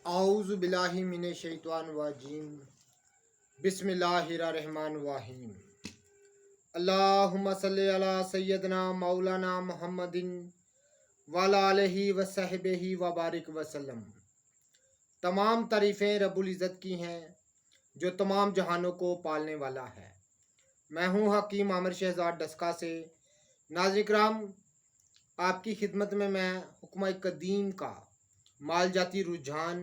आऊज़ु बिल्लाहि मिनश शैतानिर रजीम बिस्मिल्लाहिर्रहमानिर्रहीम अल्लाहुम्मा सल्लि अला सय्यदना मौलाना मुहम्मदिन वअला आलिहि व सहबिहि व बारिक वसल्लम। तमाम तारीफ़ें रब्बुल इज़्ज़त की हैं जो तमाम जहानों को पालने वाला है। मैं हूँ हकीम आमिर शहजाद डस्का से। नाज़रीन किराम, आपकी खिदमत में मैं हुक्म कदीम का माल जाती रुझान,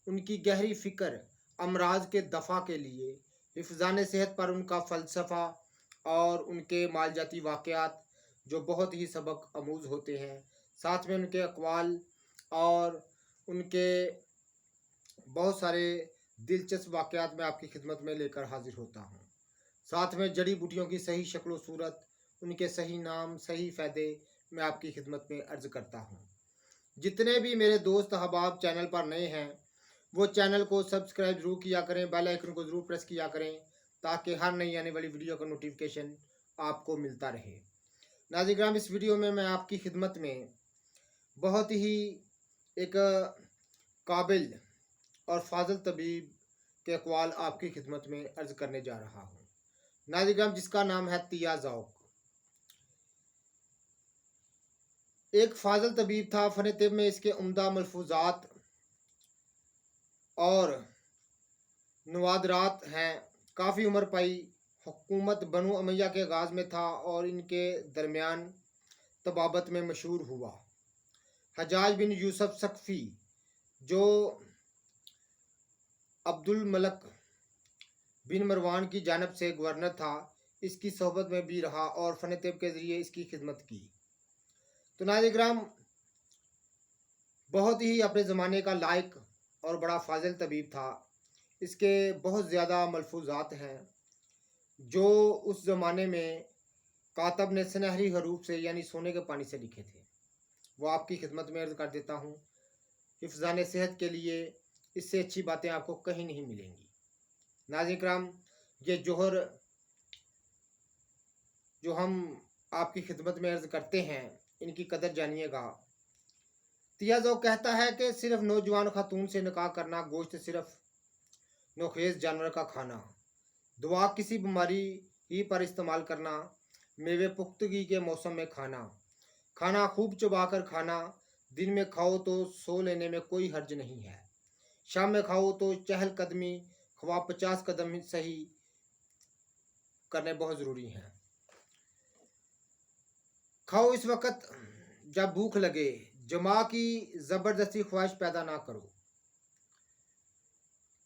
उनकी गहरी फ़िक्र, अमराज के दफ़ा के लिए हिफ़्ज़ान सेहत पर उनका फ़लसफ़ा और उनके माल जाती वाक़यात जो बहुत ही सबक आमूज़ होते हैं, साथ में उनके अक़वाल और उनके बहुत सारे दिलचस्प वाक़यात मैं आपकी खिदमत में लेकर हाज़िर होता हूँ। साथ में जड़ी बूटियों की सही शक्ल व सूरत, उनके सही नाम, सही फ़ायदे मैं आपकी खिदमत में अर्ज़ करता हूँ। जितने भी मेरे दोस्त अहबाब चैनल पर नए हैं वो चैनल को सब्सक्राइब ज़रूर किया करें, बेल आइकन को ज़रूर प्रेस किया करें ताकि हर नई आने वाली वीडियो का नोटिफिकेशन आपको मिलता रहे। नाज़रीन किराम, इस वीडियो में मैं आपकी खिदमत में बहुत ही एक काबिल और फाज़िल तबीब के अक़वाल आपकी खिदमत में अर्ज़ करने जा रहा हूँ। नाज़रीन किराम, जिसका नाम है तिया ज़ौक़। एक फाज़िल तबीब था। फ़न तिब में इसके उम्दा मलफूज़ात और नवादरात हैं। काफ़ी उम्र पाई। हुकूमत बनु उमैया के आगाज़ में था और इनके दरमियान तबाबत में मशहूर हुआ। हज्जाज बिन यूसुफ सकफ़ी जो अब्दुल मलक बिन मरवान की जानब से गवर्नर था, इसकी सोहबत में भी रहा और फ़न तिब के ज़रिए इसकी खिदमत की। तो नाज़रीन किराम, बहुत ही अपने ज़माने का लायक और बड़ा फाज़िल तबीब था। इसके बहुत ज़्यादा मलफूज़ात हैं जो उस ज़माने में कातब ने सुनहरी हरूफ से यानी सोने के पानी से लिखे थे। वो आपकी खिदमत में अर्ज़ कर देता हूँ। हिफ़्ज़ान सेहत के लिए इससे अच्छी बातें आपको कहीं नहीं मिलेंगी। नाज़रीन किराम, ये जोहर जो हम आपकी खिदमत में अर्ज़ करते हैं, इनकी कदर जानिएगा। तिया ज़ौक़ कहता है कि सिर्फ़ नौजवान खातून से निकाह करना, गोश्त सिर्फ़ नोखेज़ जानवर का खाना, दवा किसी बीमारी ही पर इस्तेमाल करना, मेवे पुख्तगी के मौसम में खाना, खाना खूब चबा कर खाना, दिन में खाओ तो सो लेने में कोई हर्ज नहीं है, शाम में खाओ तो चहल कदमी ख्वाह 50 कदम सही करने बहुत ज़रूरी हैं। खाओ इस वक़्त जब भूख लगे, जमा की ज़बरदस्ती ख्वाहिश पैदा ना करो,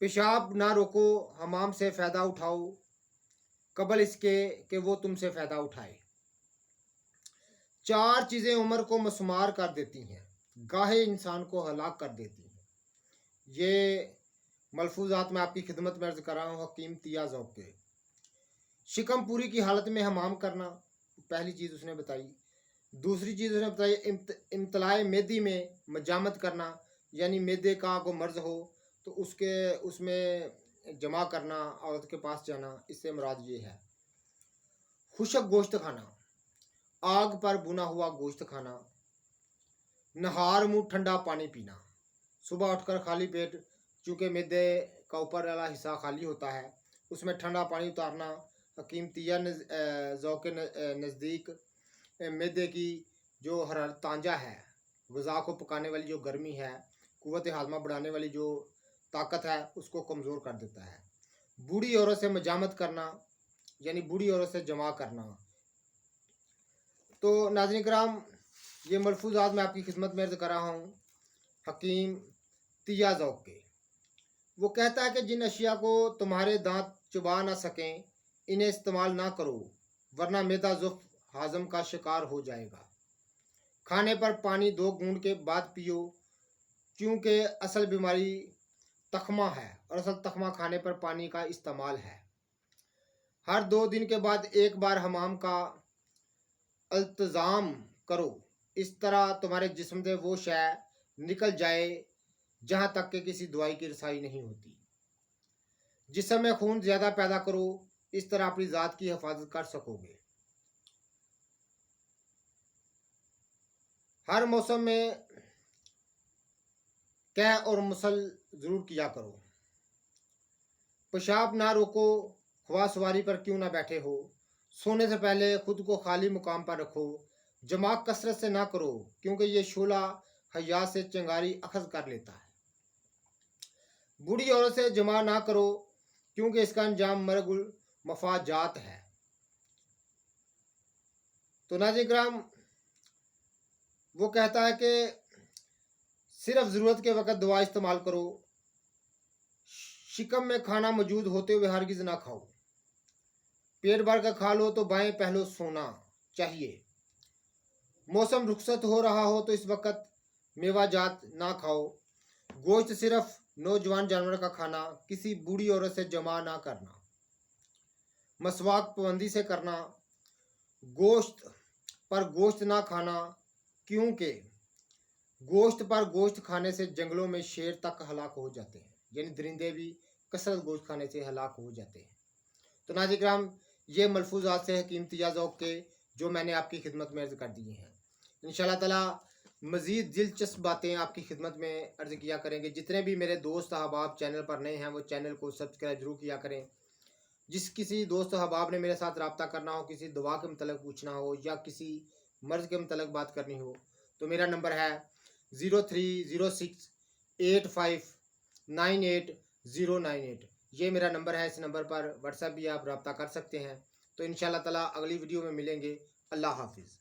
पेशाब ना रोको, हमाम से फ़ायदा उठाओ कबल इसके कि वो तुमसे फ़ायदा उठाए। 4 चीज़ें उम्र को मसमार कर देती हैं, गाहे इंसान को हलाक कर देती हैं। ये मलफूज़ात मैं आपकी खिदमत में अर्ज़ कर रहा हूँ हकीम तिया ज़ौक़ के। शिकम पूरी की हालत में हमाम करना, पहली चीज़ उसने बताई। दूसरी चीज़ उसने बताई इम्तलाए मेदी में मजामत करना, यानी मेदे का को मर्ज़ हो तो उसमें जमा करना, औरत के पास जाना, इससे मुराद ये है। खुशक गोश्त खाना, आग पर भुना हुआ गोश्त खाना, नहार मुँह ठंडा पानी पीना, सुबह उठकर खाली पेट, चूँकि मैदे का ऊपर वाला हिस्सा खाली होता है, उसमें ठंडा पानी उतारना। हकीम तिया ज़ौक़ के नज़दीक मैदे की जो हरारत तांजा है, ग़िज़ा को पकाने वाली जो गर्मी है, क़ुव्वत हाज़मा बढ़ाने वाली जो ताकत है, उसको कमज़ोर कर देता है। बूढ़ी औरत से मजामत करना, यानी बूढ़ी औरत से जमा करना। तो नाज़रीन किराम, ये मलफूज़ात मैं आपकी खिदमत में अर्ज़ कर रहा हूँ हकीम तिया ज़ौक़ के। वो कहता है कि जिन अशिया को तुम्हारे दांत चबा ना सकें, इन्हें इस्तेमाल ना करो, वरना मैदा ज़ुफ़ हाज़म का शिकार हो जाएगा। खाने पर पानी 2 घूंट के बाद पियो, क्योंकि असल बीमारी तख्मा है और असल तख्मा खाने पर पानी का इस्तेमाल है। हर 2 दिन के बाद एक बार हमाम का अल्तज़ाम करो, इस तरह तुम्हारे जिस्म से वो शय निकल जाए जहाँ तक कि किसी दवाई की रसाई नहीं होती। जिस्म में खून ज़्यादा पैदा करो, इस तरह अपनी ज़ात की हिफाजत कर सकोगे। हर मौसम में कह और मुसल ज़रूर किया करो। पेशाब ना रोको, ख्वाह सवारी पर क्यों ना बैठे हो। सोने से पहले खुद को खाली मुकाम पर रखो। जमा कसरत से ना करो, क्योंकि ये शोला हया से चिंगारी अखज़ कर लेता है। बूढ़ी औरत से जमा ना करो, क्योंकि इसका अंजाम मरगुल मफाजात है। तो नाज़रीन किराम, वो कहता है कि सिर्फ ज़रूरत के वक़्त दवा इस्तेमाल करो। शिकम में खाना मौजूद होते हुए हरगिज़ ना खाओ। पेट भर कर खा लो तो बाएं पहलू सोना चाहिए। मौसम रुखसत हो रहा हो तो इस वक़्त मेवा जात ना खाओ। गोश्त सिर्फ नौजवान जानवर का खाना, किसी बूढ़ी औरत से जमा ना करना। मसवाक पाबंदी से करना। गोश्त पर गोश्त ना खाना, क्योंकि गोश्त पर गोश्त खाने से जंगलों में शेर तक हलाक हो जाते हैं, यानी दरिंदे भी कसरत गोश्त खाने से हलाक हो जाते हैं। तो नाज़रीन किराम, ये मलफूजात से हकीम तियाज़ ज़ौक़ के जो मैंने आपकी खिदमत में अर्ज़ कर दिए हैं। इंशाअल्लाह ताला मज़ीद दिलचस्प बातें आपकी खिदमत में अर्ज़ किया करेंगे। जितने भी मेरे दोस्त अहबाब चैनल पर नए हैं वो चैनल को सब्सक्राइब जरूर किया करें। जिस किसी दोस्त अहबाब ने मेरे साथ रब्ता करना हो, किसी दवा के मतलब पूछना हो या किसी मर्ज़ के मतलब बात करनी हो, तो मेरा नंबर है 03068598 ये मेरा नंबर है। इस नंबर पर व्हाट्सएप भी आप रब्ता कर सकते हैं। तो इंशाअल्लाह ताला अगली वीडियो में मिलेंगे। अल्लाह हाफिज़।